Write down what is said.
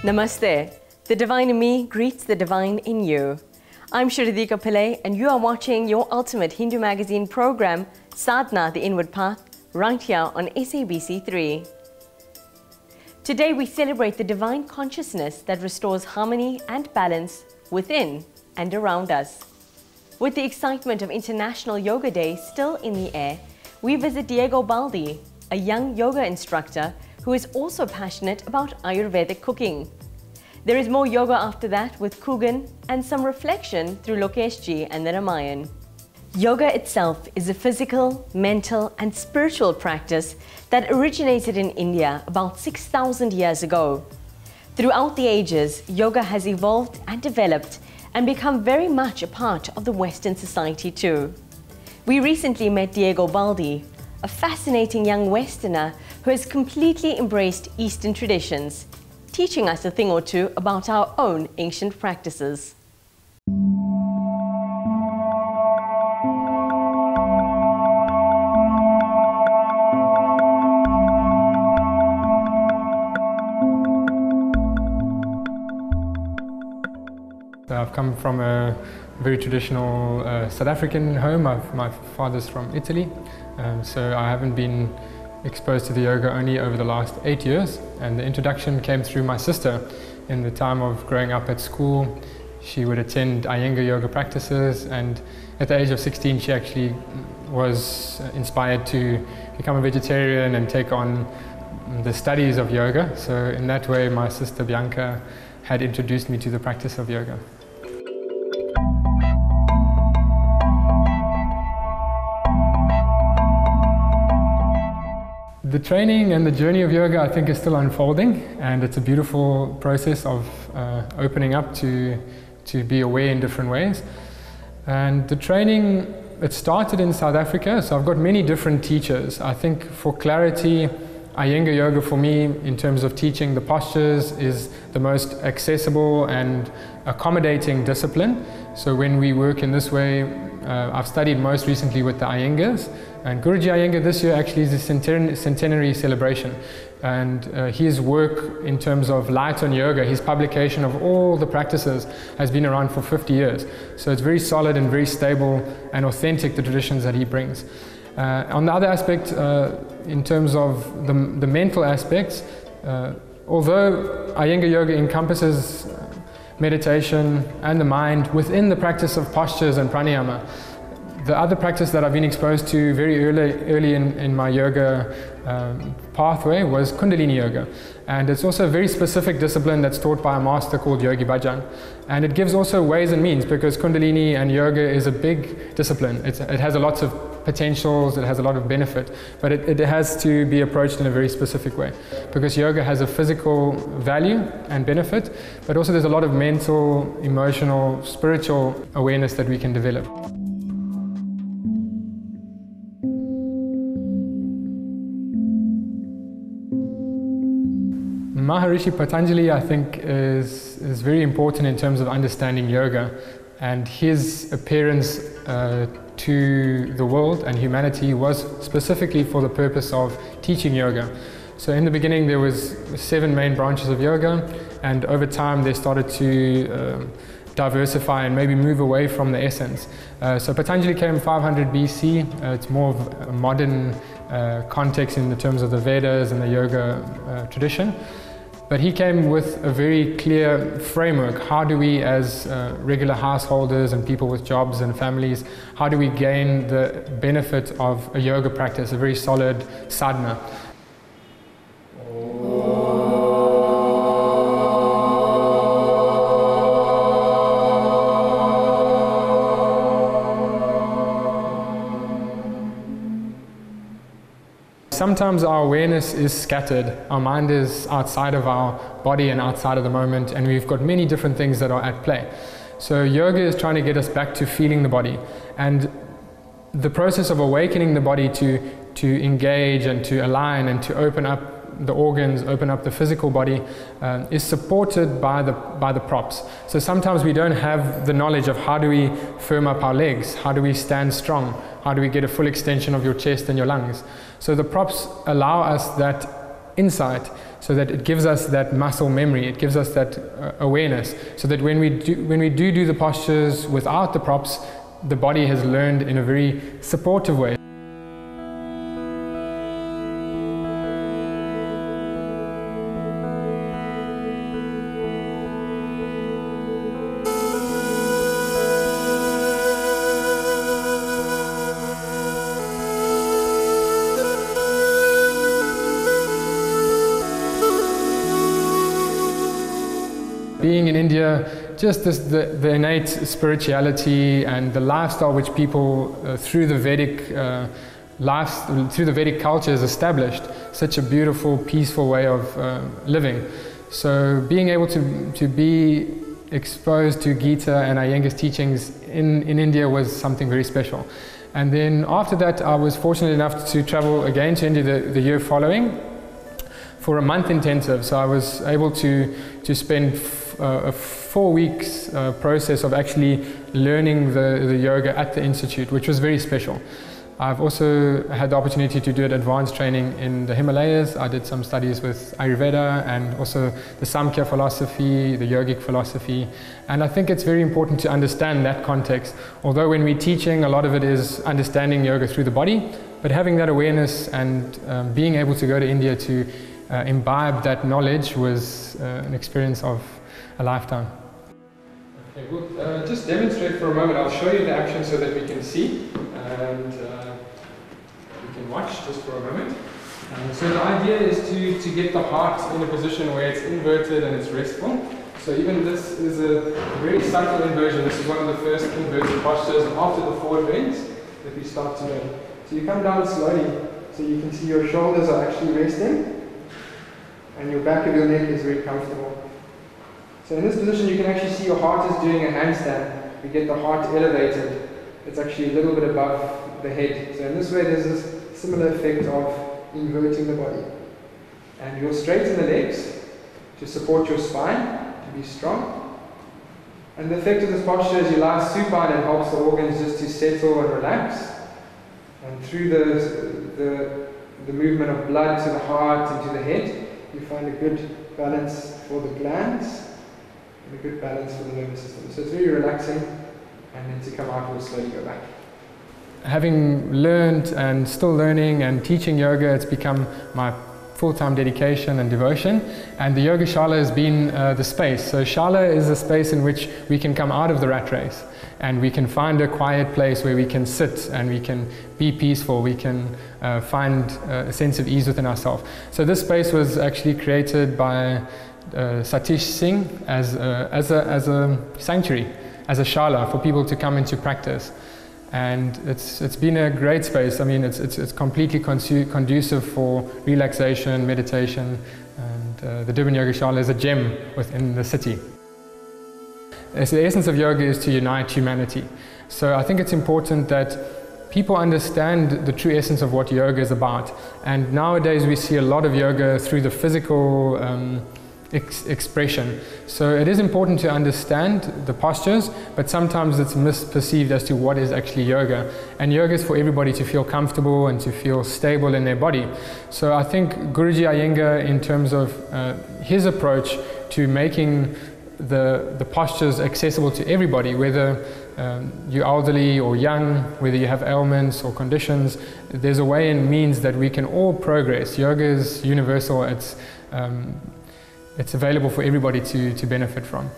Namaste. The divine in me greets the divine in you. I'm Shridika Pillai and you are watching your ultimate Hindu magazine program, Sadhana, the Inward Path, right here on SABC3. Today we celebrate the divine consciousness that restores harmony and balance within and around us. With the excitement of International Yoga Day still in the air, we visit Diego Baldi, a young yoga instructor who is also passionate about Ayurvedic cooking. There is more yoga after that with Kugan and some reflection through Lokeshji and the Ramayan. Yoga itself is a physical, mental and spiritual practice that originated in India about 6,000 years ago. Throughout the ages, yoga has evolved and developed and become very much a part of the Western society too. We recently met Diego Baldi, a fascinating young Westerner who has completely embraced Eastern traditions, teaching us a thing or two about our own ancient practices. I've come from a very traditional South African home. My father's from Italy, so I haven't been exposed to the yoga only over the last 8 years, and the introduction came through my sister. In the time of growing up at school, she would attend Iyengar yoga practices, and at the age of 16 she actually was inspired to become a vegetarian and take on the studies of yoga. So in that way my sister Bianca had introduced me to the practice of yoga. The training and the journey of yoga, I think, is still unfolding, and it's a beautiful process of opening up to be aware in different ways. And the training, it started in South Africa, so I've got many different teachers. I think for clarity, Iyengar yoga for me, in terms of teaching the postures, is the most accessible and accommodating discipline. So when we work in this way, I've studied most recently with the Iyengars, and Guruji Iyengar this year actually is a centenary celebration, and his work in terms of light on yoga, his publication of all the practices, has been around for 50 years. So it's very solid and very stable and authentic, the traditions that he brings. On the other aspect, in terms of the mental aspects, although Iyengar yoga encompasses meditation and the mind within the practice of postures and pranayama, the other practice that I've been exposed to very early in my yoga pathway was Kundalini Yoga. And it's also a very specific discipline that's taught by a master called Yogi Bhajan. And it gives also ways and means, because Kundalini and yoga is a big discipline. It has a lot of potentials, it has a lot of benefit, but it has to be approached in a very specific way. Because yoga has a physical value and benefit, but also there's a lot of mental, emotional, spiritual awareness that we can develop. Maharishi Patanjali, I think, is very important in terms of understanding yoga, and his appearance to the world and humanity was specifically for the purpose of teaching yoga. So in the beginning there was 7 main branches of yoga, and over time they started to diversify and maybe move away from the essence. So Patanjali came 500 BC, it's more of a modern context in the terms of the Vedas and the yoga tradition. But he came with a very clear framework. How do we, as regular householders and people with jobs and families, how do we gain the benefit of a yoga practice, a very solid sadhana? Sometimes our awareness is scattered, our mind is outside of our body and outside of the moment, and we've got many different things that are at play. So yoga is trying to get us back to feeling the body, and the process of awakening the body to engage and to align and to open up the organs, open up the physical body, is supported by the props. So sometimes we don't have the knowledge of how do we firm up our legs, how do we stand strong, how do we get a full extension of your chest and your lungs. So the props allow us that insight. so that it gives us that muscle memory, it gives us that awareness, so that when we do the postures without the props, the body has learned in a very supportive way. Being in India, just the innate spirituality and the lifestyle which people through the Vedic culture has established, such a beautiful, peaceful way of living. So being able to be exposed to Gita and Iyengar's teachings in India was something very special. And then after that, I was fortunate enough to travel again to India the year following for a month intensive. So I was able to spend a 4 weeks process of actually learning the yoga at the institute, which was very special. I've also had the opportunity to do an advanced training in the Himalayas. I did some studies with Ayurveda and also the Samkhya philosophy, the yogic philosophy. And I think it's very important to understand that context. Although when we're teaching, a lot of it is understanding yoga through the body, but having that awareness and being able to go to India to imbibe that knowledge was an experience of a lifetime. Okay, we'll just demonstrate for a moment. I'll show you the action so that we can see and we can watch just for a moment. So the idea is to get the heart in a position where it's inverted and it's restful. So even this is a very subtle inversion. This is one of the first inverted postures after the forward bends that we start to learn. So you come down slowly so you can see your shoulders are actually resting and your back of your neck is very comfortable. So in this position you can actually see your heart is doing a handstand. We get the heart elevated. It's actually a little bit above the head. So in this way there's this similar effect of inverting the body. And you'll straighten the legs to support your spine, to be strong. And the effect of this posture is you lie supine and helps the organs just to settle and relax. And through the movement of blood to the heart and to the head, you find a good balance for the glands and a good balance for the nervous system. So it's very relaxing, and then to come out we'll slowly go back. Having learned and still learning and teaching yoga, it's become my full-time dedication and devotion, and the Yoga Shala has been the space. So Shala is a space in which we can come out of the rat race and we can find a quiet place where we can sit and we can be peaceful, we can find a sense of ease within ourselves. So this space was actually created by Satish Singh as a sanctuary, as a Shala for people to come into practice. And it's been a great space. I mean, it's completely conducive for relaxation, meditation, and the Durban Yoga Shala is a gem within the city. So the essence of yoga is to unite humanity. So I think it's important that people understand the true essence of what yoga is about. And nowadays we see a lot of yoga through the physical expression. So it is important to understand the postures, but sometimes it's misperceived as to what is actually yoga. And yoga is for everybody to feel comfortable and to feel stable in their body. So I think Guruji Iyengar, in terms of his approach to making the postures accessible to everybody, whether you're elderly or young, whether you have ailments or conditions, there's a way and means that we can all progress. Yoga is universal. It's available for everybody to benefit from.